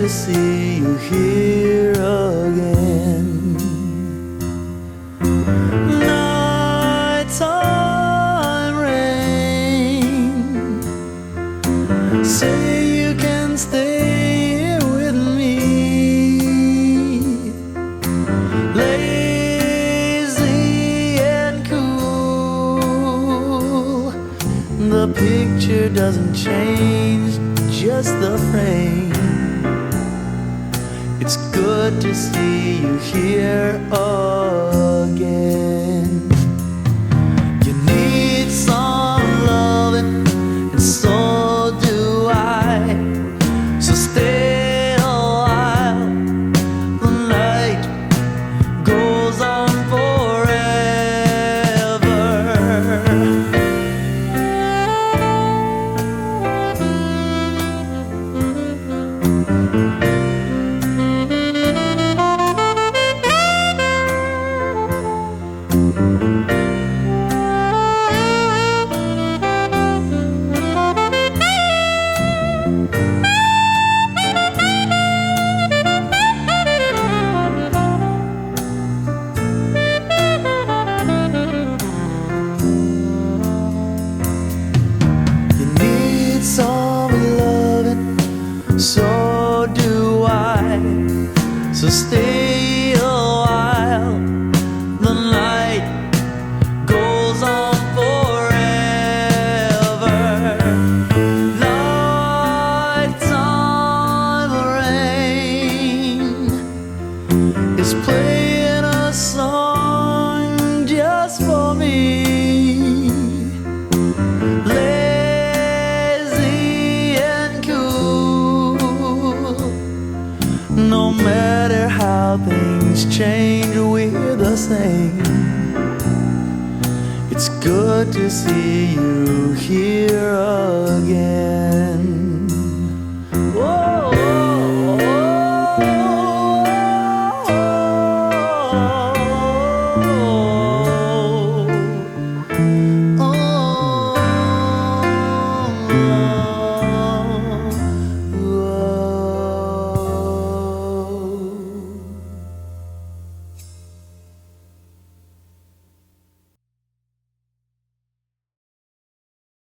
to see you here again. Nighttime rain, say you can stay here with me. Lazy and cool, the picture doesn't change, just the frame. It's good to see you here again. You need some loving, and so do I. So stay a while, the night goes on forever. So do I. So stay a while, the night goes on forever. Nighttime rain is playing a song just for me. No matter how things change, we're the same. It's good to see you here again.